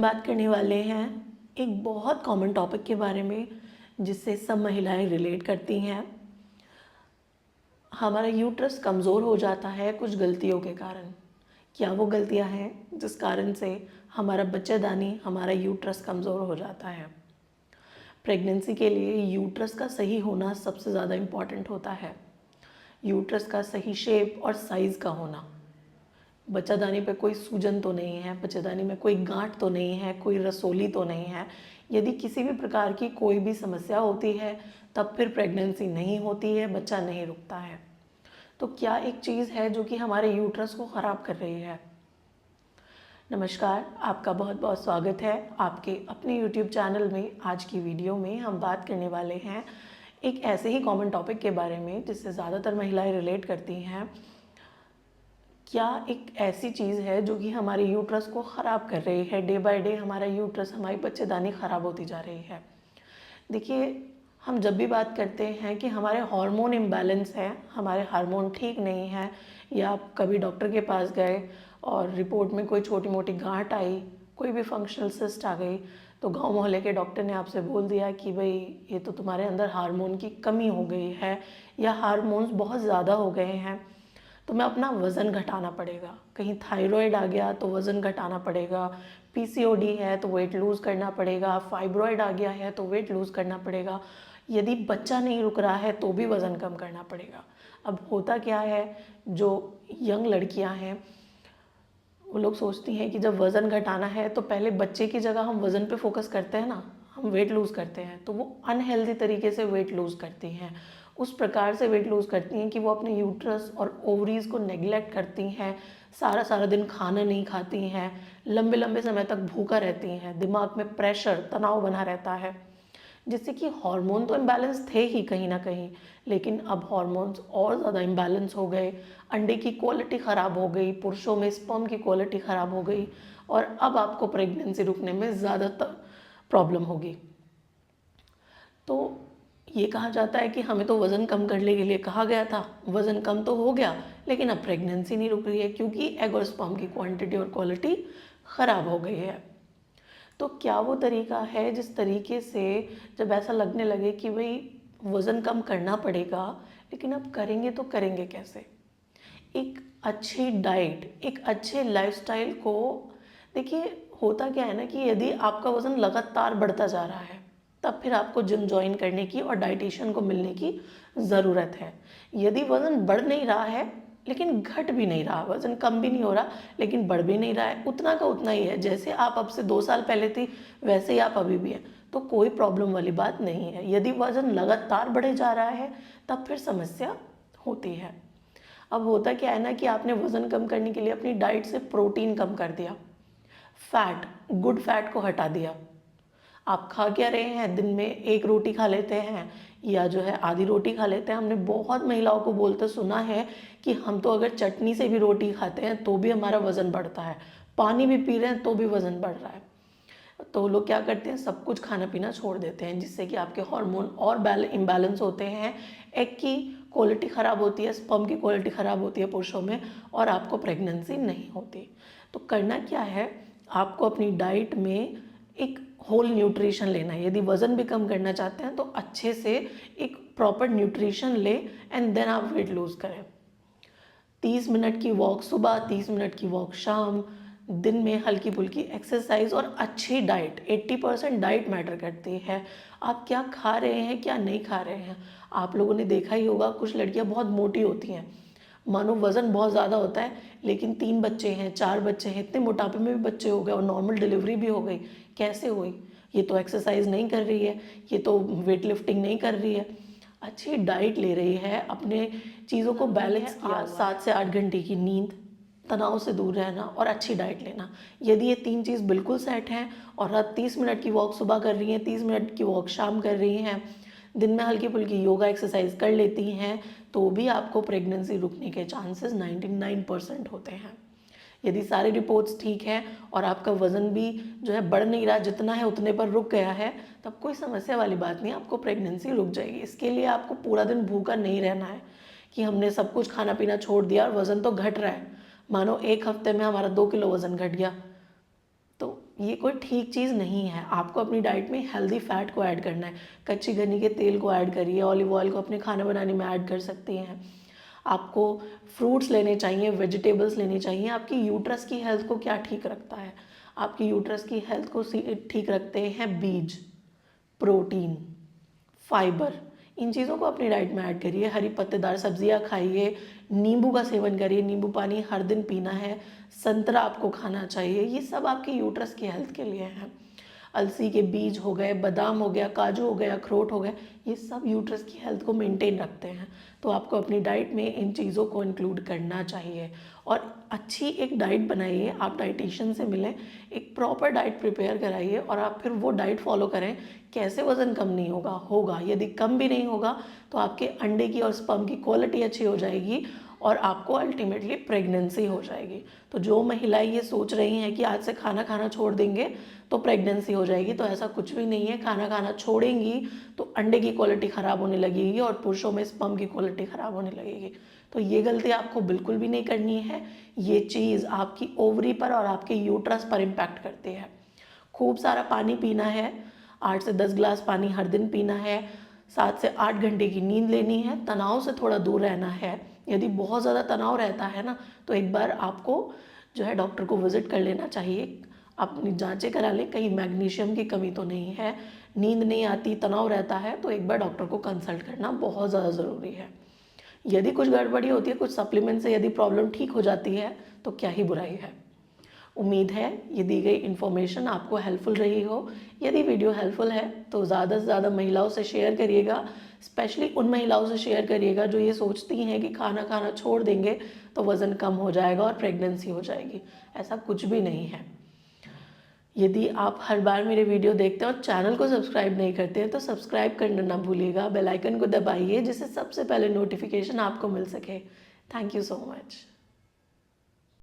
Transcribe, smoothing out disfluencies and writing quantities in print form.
बात करने वाले हैं एक बहुत कॉमन टॉपिक के बारे में जिससे सब महिलाएं रिलेट करती हैं। हमारा यूट्रस कमज़ोर हो जाता है कुछ गलतियों के कारण। क्या वो गलतियां हैं जिस कारण से हमारा बच्चेदानी, हमारा यूट्रस कमज़ोर हो जाता है? प्रेगनेंसी के लिए यूट्रस का सही होना सबसे ज़्यादा इम्पॉर्टेंट होता है। यूट्रस का सही शेप और साइज़ का होना। बच्चादानी पे कोई सूजन तो नहीं है, बच्चेदानी में कोई गांठ तो नहीं है, कोई रसोली तो नहीं है। यदि किसी भी प्रकार की कोई भी समस्या होती है तब फिर प्रेगनेंसी नहीं होती है, बच्चा नहीं रुकता है। तो क्या एक चीज़ है जो कि हमारे यूट्रस को ख़राब कर रही है? नमस्कार, आपका बहुत बहुत स्वागत है आपके अपने यूट्यूब चैनल में। आज की वीडियो में हम बात करने वाले हैं एक ऐसे ही कॉमन टॉपिक के बारे में जिससे ज़्यादातर महिलाएं रिलेट करती हैं। क्या एक ऐसी चीज़ है जो कि हमारे यूट्रस को ख़राब कर रही है? डे बाय डे हमारा यूट्रस, हमारी बच्चेदानी ख़राब होती जा रही है। देखिए, हम जब भी बात करते हैं कि हमारे हार्मोन इम्बैलेंस है, हमारे हार्मोन ठीक नहीं है, या आप कभी डॉक्टर के पास गए और रिपोर्ट में कोई छोटी मोटी गांठ आई, कोई भी फंक्शनल सिस्ट आ गई, तो गांव मोहल्ले के डॉक्टर ने आपसे बोल दिया कि भाई ये तो तुम्हारे अंदर हार्मोन की कमी हो गई है या हार्मोन्स बहुत ज़्यादा हो गए हैं, तुम्हें अपना वज़न घटाना पड़ेगा। कहीं थायराइड आ गया तो वज़न घटाना पड़ेगा, पीसीओडी है तो वेट लूज़ करना पड़ेगा, फाइब्रॉइड आ गया है तो वेट लूज़ करना पड़ेगा, यदि बच्चा नहीं रुक रहा है तो भी वज़न कम करना पड़ेगा। अब होता क्या है, जो यंग लड़कियां हैं वो लोग सोचती हैं कि जब वज़न घटाना है तो पहले बच्चे की जगह हम वज़न पे फोकस करते हैं ना, हम वेट लूज़ करते हैं, तो वो अनहेल्दी तरीके से वेट लूज़ करती हैं। उस प्रकार से वेट लूज़ करती हैं कि वो अपने यूट्रस और ओवरीज़ को नेग्लेक्ट करती हैं, सारा सारा दिन खाना नहीं खाती हैं, लंबे लंबे समय तक भूखा रहती हैं, दिमाग में प्रेशर, तनाव बना रहता है, जिससे कि हार्मोन तो इम्बैलेंस थे ही कहीं ना कहीं, लेकिन अब हार्मोन्स और ज़्यादा इम्बैलेंस हो गए, अंडे की क्वालिटी ख़राब हो गई, पुरुषों में स्पर्म की क्वालिटी ख़राब हो गई, और अब आपको प्रेगनेंसी रुकने में ज़्यादातर प्रॉब्लम होगी। तो ये कहा जाता है कि हमें तो वज़न कम करने के लिए कहा गया था, वज़न कम तो हो गया, लेकिन अब प्रेगनेंसी नहीं रुक रही है क्योंकि एग और स्पर्म की क्वांटिटी और क्वालिटी ख़राब हो गई है। तो क्या वो तरीका है जिस तरीके से जब ऐसा लगने लगे कि भाई वज़न कम करना पड़ेगा, लेकिन अब करेंगे तो करेंगे कैसे? एक अच्छी डाइट, एक अच्छे लाइफस्टाइल को, देखिए होता क्या है ना कि यदि आपका वज़न लगातार बढ़ता जा रहा है तब फिर आपको जिम ज्वाइन करने की और डाइटिशियन को मिलने की ज़रूरत है। यदि वज़न बढ़ नहीं रहा है लेकिन घट भी नहीं रहा, वज़न कम भी नहीं हो रहा लेकिन बढ़ भी नहीं रहा है, उतना का उतना ही है, जैसे आप अब से 2 साल पहले थी वैसे ही आप अभी भी हैं, तो कोई प्रॉब्लम वाली बात नहीं है। यदि वज़न लगातार बढ़े जा रहा है तब फिर समस्या होती है। अब होता क्या है ना कि आपने वज़न कम करने के लिए अपनी डाइट से प्रोटीन कम कर दिया, फैट, गुड फैट को हटा दिया। आप खा क्या रहे हैं? दिन में एक रोटी खा लेते हैं या जो है आधी रोटी खा लेते हैं। हमने बहुत महिलाओं को बोलते सुना है कि हम तो अगर चटनी से भी रोटी खाते हैं तो भी हमारा वज़न बढ़ता है, पानी भी पी रहे हैं तो भी वज़न बढ़ रहा है। तो लोग क्या करते हैं, सब कुछ खाना पीना छोड़ देते हैं, जिससे कि आपके हार्मोन और इम्बैलेंस होते हैं, एग की क्वालिटी ख़राब होती है, स्पर्म की क्वालिटी ख़राब होती है पुरुषों में, और आपको प्रेगनेंसी नहीं होती। तो करना क्या है, आपको अपनी डाइट में एक होल न्यूट्रिशन लेना है। यदि वज़न भी कम करना चाहते हैं तो अच्छे से एक प्रॉपर न्यूट्रिशन ले एंड देन आप वेट लूज़ करें। 30 मिनट की वॉक सुबह, 30 मिनट की वॉक शाम, दिन में हल्की फुल्की एक्सरसाइज और अच्छी डाइट। 80% डाइट मैटर करती है, आप क्या खा रहे हैं क्या नहीं खा रहे हैं। आप लोगों ने देखा ही होगा, कुछ लड़कियां बहुत मोटी होती हैं, मानो वज़न बहुत ज़्यादा होता है, लेकिन 3 बच्चे हैं, 4 बच्चे हैं, इतने मोटापे में भी बच्चे हो गए और नॉर्मल डिलीवरी भी हो गई। कैसे हुई? ये तो एक्सरसाइज नहीं कर रही है, ये तो वेट लिफ्टिंग नहीं कर रही है, अच्छी डाइट ले रही है, अपने चीज़ों को बैलेंस किया। 7 से 8 घंटे की नींद, तनाव से दूर रहना और अच्छी डाइट लेना। यदि ये 3 चीज़ बिल्कुल सेट हैं और आप 30 मिनट की वॉक सुबह कर रही हैं, 30 मिनट की वॉक शाम कर रही हैं, दिन में हल्की फुल्की योगा एक्सरसाइज कर लेती हैं, तो भी आपको प्रेगनेंसी रुकने के चांसेस 99% होते हैं। यदि सारी रिपोर्ट्स ठीक हैं और आपका वज़न भी जो है बढ़ नहीं रहा, जितना है उतने पर रुक गया है, तब कोई समस्या वाली बात नहीं, आपको प्रेगनेंसी रुक जाएगी। इसके लिए आपको पूरा दिन भूखा नहीं रहना है कि हमने सब कुछ खाना पीना छोड़ दिया और वज़न तो घट रहा है। मानो एक हफ्ते में हमारा 2 किलो वज़न घट गया, तो ये कोई ठीक चीज़ नहीं है। आपको अपनी डाइट में हेल्दी फैट को ऐड करना है। कच्ची घनी के तेल को ऐड करिए, ऑलिव ऑयल को अपने खाना बनाने में ऐड कर सकती हैं। आपको फ्रूट्स लेने चाहिए, वेजिटेबल्स लेनी चाहिए। आपकी यूट्रस की हेल्थ को क्या ठीक रखता है? आपकी यूट्रस की हेल्थ को ठीक रखते हैं बीज, प्रोटीन, फाइबर। इन चीज़ों को अपनी डाइट में ऐड करिए। हरी पत्तेदार सब्जियां खाइए, नींबू का सेवन करिए, नींबू पानी हर दिन पीना है, संतरा आपको खाना चाहिए। ये सब आपकी यूट्रस की हेल्थ के लिए हैं। अलसी के बीज हो गए, बादाम हो गया, काजू हो गया, अखरोट हो गए, ये सब यूट्रस की हेल्थ को मेंटेन रखते हैं। तो आपको अपनी डाइट में इन चीज़ों को इंक्लूड करना चाहिए और अच्छी एक डाइट बनाइए। आप डाइटिशियन से मिलें, एक प्रॉपर डाइट प्रिपेयर कराइए और आप फिर वो डाइट फॉलो करें। कैसे वज़न कम नहीं होगा। यदि कम भी नहीं होगा तो आपके अंडे की और स्पर्म की क्वालिटी अच्छी हो जाएगी और आपको अल्टीमेटली प्रेगनेंसी हो जाएगी। तो जो महिलाएं ये सोच रही हैं कि आज से खाना खाना छोड़ देंगे तो प्रेगनेंसी हो जाएगी, तो ऐसा कुछ भी नहीं है। खाना खाना छोड़ेंगी तो अंडे की क्वालिटी ख़राब होने लगेगी और पुरुषों में स्पर्म की क्वालिटी ख़राब होने लगेगी। तो ये गलती आपको बिल्कुल भी नहीं करनी है। ये चीज़ आपकी ओवरी पर और आपके यूट्रस पर इम्पैक्ट करती है। खूब सारा पानी पीना है, 8 से 10 ग्लास पानी हर दिन पीना है। 7 से 8 घंटे की नींद लेनी है। तनाव से थोड़ा दूर रहना है। यदि बहुत ज़्यादा तनाव रहता है ना, तो एक बार आपको जो है डॉक्टर को विज़िट कर लेना चाहिए। अपनी जांचें करा लें, कहीं मैग्नीशियम की कमी तो नहीं है। नींद नहीं आती, तनाव रहता है, तो एक बार डॉक्टर को कंसल्ट करना बहुत ज़्यादा ज़रूरी है। यदि कुछ गड़बड़ी होती है, कुछ सप्लीमेंट से यदि प्रॉब्लम ठीक हो जाती है तो क्या ही बुराई है। उम्मीद है ये दी गई इन्फॉर्मेशन आपको हेल्पफुल रही हो। यदि वीडियो हेल्पफुल है तो ज़्यादा से ज़्यादा महिलाओं से शेयर करिएगा। स्पेशली उन महिलाओं से शेयर करिएगा जो ये सोचती हैं कि खाना खाना छोड़ देंगे तो वज़न कम हो जाएगा और प्रेगनेंसी हो जाएगी। ऐसा कुछ भी नहीं है। यदि आप हर बार मेरे वीडियो देखते हैं और चैनल को सब्सक्राइब नहीं करते हैं तो सब्सक्राइब करना ना भूलिएगा। बेल आइकन को दबाइए जिससे सबसे पहले नोटिफिकेशन आपको मिल सके। Thank you so much.